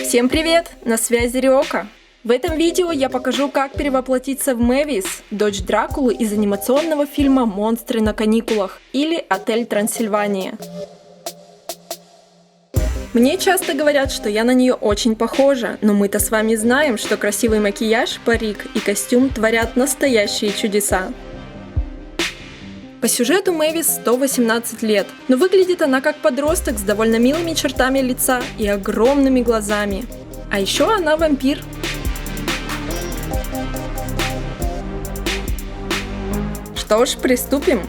Всем привет! На связи Риока. В этом видео я покажу, как перевоплотиться в Мэвис, дочь Дракулы из анимационного фильма «Монстры на каникулах» или «Отель Трансильвания». Мне часто говорят, что я на нее очень похожа, но мы-то с вами знаем, что красивый макияж, парик и костюм творят настоящие чудеса. По сюжету Мэвис 118 лет, но выглядит она как подросток с довольно милыми чертами лица и огромными глазами. А еще она вампир. Что ж, приступим.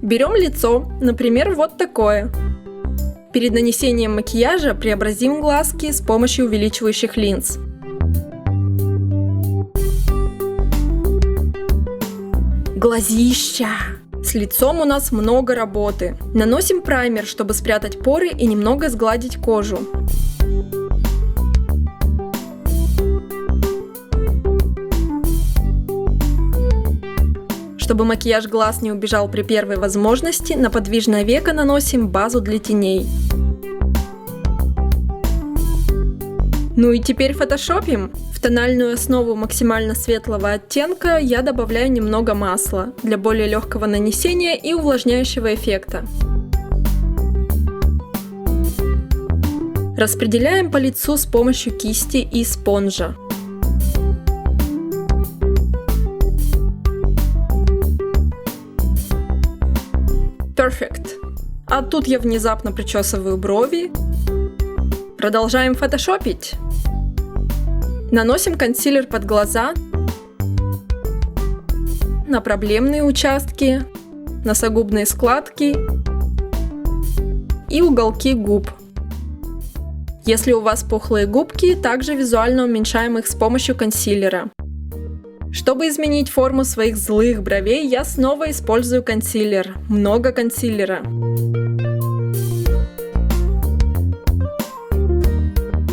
Берем лицо, например, вот такое. Перед нанесением макияжа преобразим глазки с помощью увеличивающих линз. Глазища! С лицом у нас много работы. Наносим праймер, чтобы спрятать поры и немного сгладить кожу. Чтобы макияж глаз не убежал при первой возможности, на подвижное веко наносим базу для теней. Ну и теперь фотошопим. В тональную основу максимально светлого оттенка я добавляю немного масла для более легкого нанесения и увлажняющего эффекта. Распределяем по лицу с помощью кисти и спонжа. Perfect. А тут я внезапно причесываю брови. Продолжаем фотошопить. Наносим консилер под глаза, на проблемные участки, носогубные складки и уголки губ. Если у вас пухлые губки, также визуально уменьшаем их с помощью консилера. Чтобы изменить форму своих злых бровей, я снова использую консилер. Много консилера.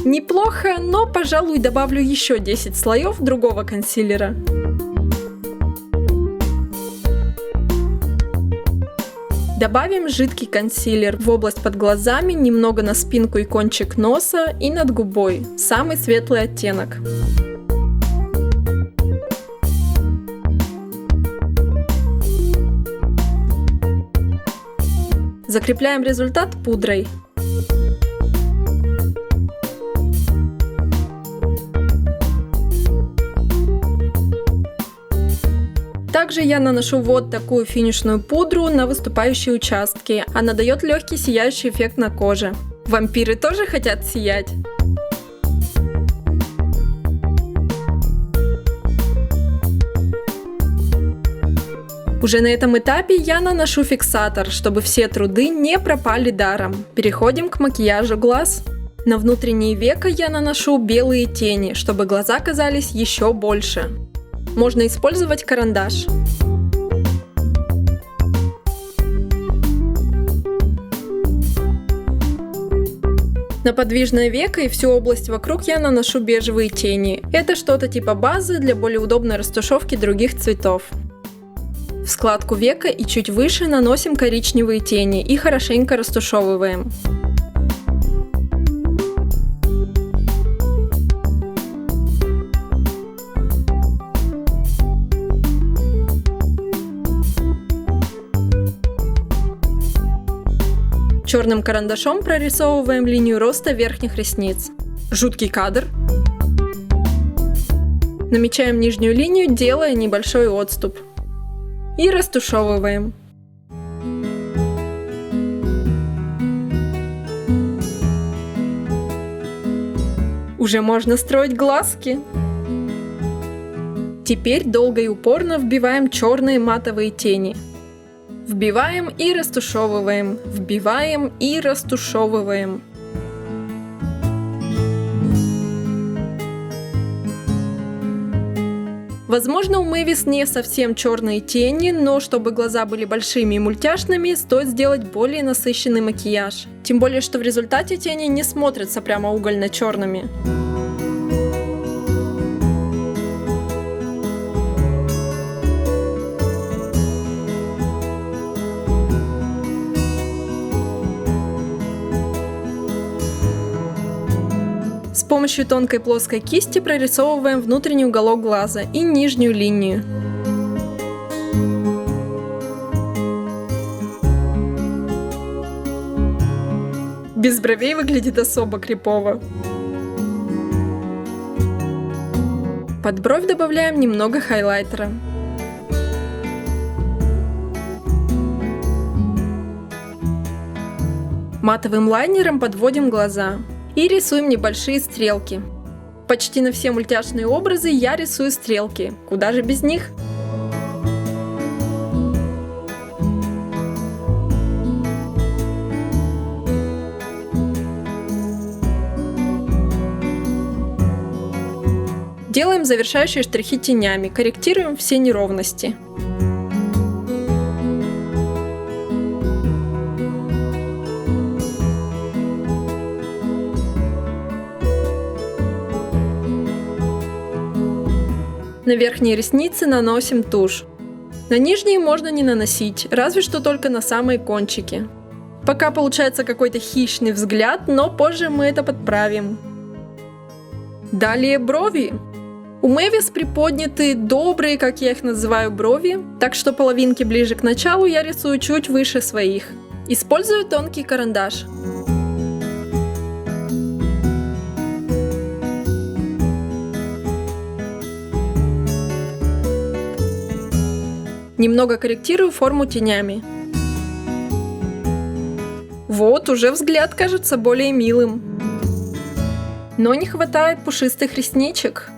Неплохо, но, пожалуй, добавлю еще 10 слоев другого консилера. Добавим жидкий консилер в область под глазами, немного на спинку и кончик носа и над губой. Самый светлый оттенок. Закрепляем результат пудрой. Также я наношу вот такую финишную пудру на выступающие участки. Она дает легкий сияющий эффект на коже. Вампиры тоже хотят сиять? Уже на этом этапе я наношу фиксатор, чтобы все труды не пропали даром. Переходим к макияжу глаз. На внутренние века я наношу белые тени, чтобы глаза казались еще больше. Можно использовать карандаш. На подвижное веко и всю область вокруг я наношу бежевые тени. Это что-то типа базы для более удобной растушевки других цветов. В складку века и чуть выше наносим коричневые тени и хорошенько растушевываем. Черным карандашом прорисовываем линию роста верхних ресниц. Жуткий кадр. Намечаем нижнюю линию, делая небольшой отступ. И растушевываем. Уже можно строить глазки. Теперь долго и упорно вбиваем черные матовые тени. Вбиваем и растушевываем, вбиваем и растушевываем. Возможно, у Мэвис не совсем черные тени, но чтобы глаза были большими и мультяшными, стоит сделать более насыщенный макияж. Тем более, что в результате тени не смотрятся прямо угольно-черными. помощью тонкой плоской кисти прорисовываем внутренний уголок глаза и нижнюю линию. Без бровей выглядит особо крипово. Под бровь добавляем немного хайлайтера. Матовым лайнером подводим глаза и рисуем небольшие стрелки. Почти на все мультяшные образы я рисую стрелки, куда же без них? Делаем завершающие штрихи тенями, корректируем все неровности. На верхние ресницы наносим тушь. На нижние можно не наносить, разве что только на самые кончики. Пока получается какой-то хищный взгляд, но позже мы это подправим. Далее брови. У Мэвис приподняты добрые, как я их называю, брови, так что половинки ближе к началу я рисую чуть выше своих. Использую тонкий карандаш. Немного корректирую форму тенями. Вот, уже взгляд кажется более милым. Но не хватает пушистых ресничек.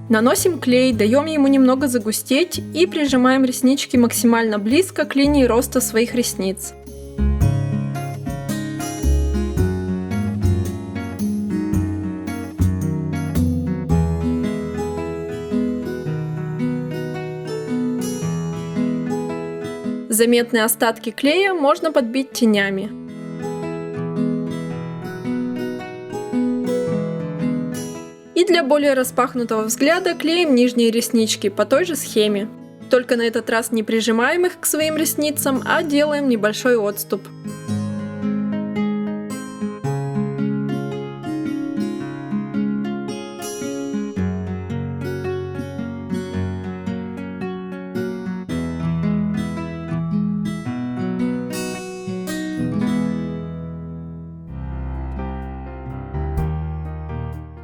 Наносим клей, даем ему немного загустеть и прижимаем реснички максимально близко к линии роста своих ресниц. Заметные остатки клея можно подбить тенями. И для более распахнутого взгляда клеим нижние реснички по той же схеме. Только на этот раз не прижимаем их к своим ресницам, а делаем небольшой отступ.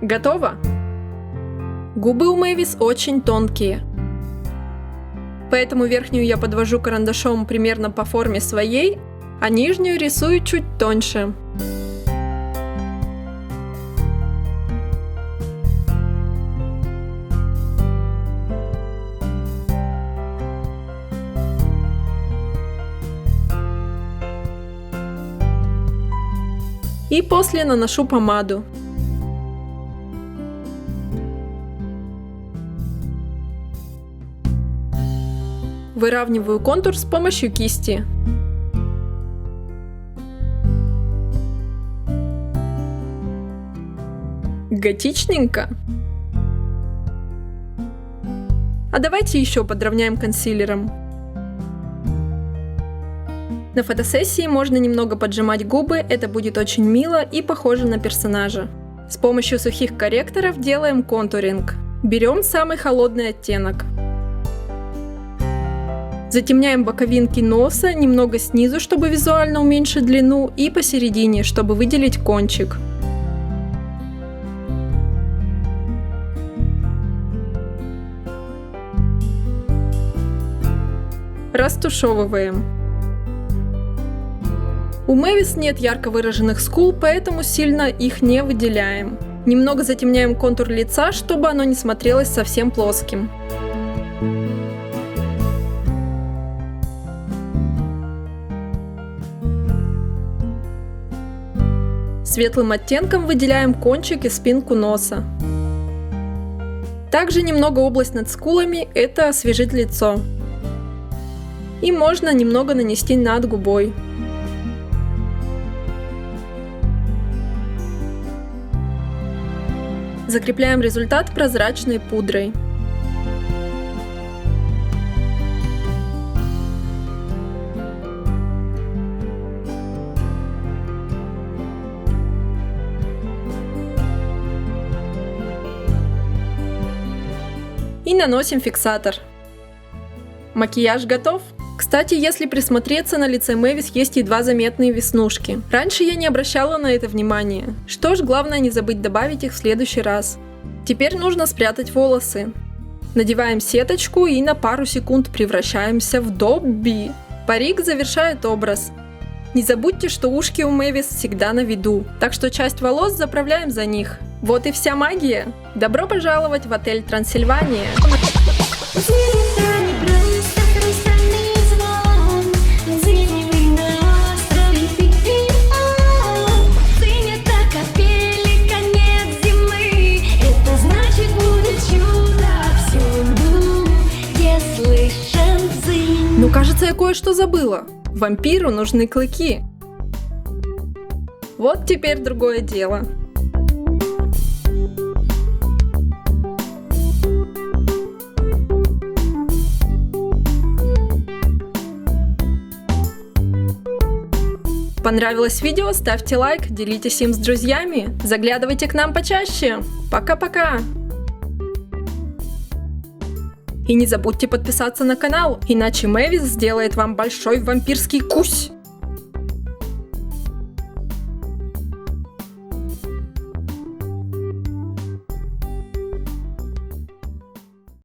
Готово! Губы у Мэвис очень тонкие, поэтому верхнюю я подвожу карандашом примерно по форме своей, а нижнюю рисую чуть тоньше. И после наношу помаду. Выравниваю контур с помощью кисти. Готичненько. А давайте еще подровняем консилером. На фотосессии можно немного поджимать губы, это будет очень мило и похоже на персонажа. С помощью сухих корректоров делаем контуринг. Берем самый холодный оттенок. Затемняем боковинки носа, немного снизу, чтобы визуально уменьшить длину, и посередине, чтобы выделить кончик. Растушевываем. У Мэвис нет ярко выраженных скул, поэтому сильно их не выделяем. Немного затемняем контур лица, чтобы оно не смотрелось совсем плоским. Светлым оттенком выделяем кончик и спинку носа. Также немного область над скулами, это освежит лицо. И можно немного нанести над губой. Закрепляем результат прозрачной пудрой. И наносим фиксатор. Макияж готов. Кстати, если присмотреться, на лице Мэвис есть едва заметные веснушки. Раньше я не обращала на это внимания. Что ж, главное не забыть добавить их в следующий раз. Теперь нужно спрятать волосы. Надеваем сеточку и на пару секунд превращаемся в Добби. Парик завершает образ. Не забудьте, что ушки у Мэвис всегда на виду, так что часть волос заправляем за них. Вот и вся магия. Добро пожаловать в отель Трансильвания. Ну, кажется, я кое-что забыла. Вампиру нужны клыки. Вот теперь другое дело. Понравилось видео? Ставьте лайк, делитесь им с друзьями. Заглядывайте к нам почаще. Пока-пока! И не забудьте подписаться на канал, иначе Мэвис сделает вам большой вампирский кусь.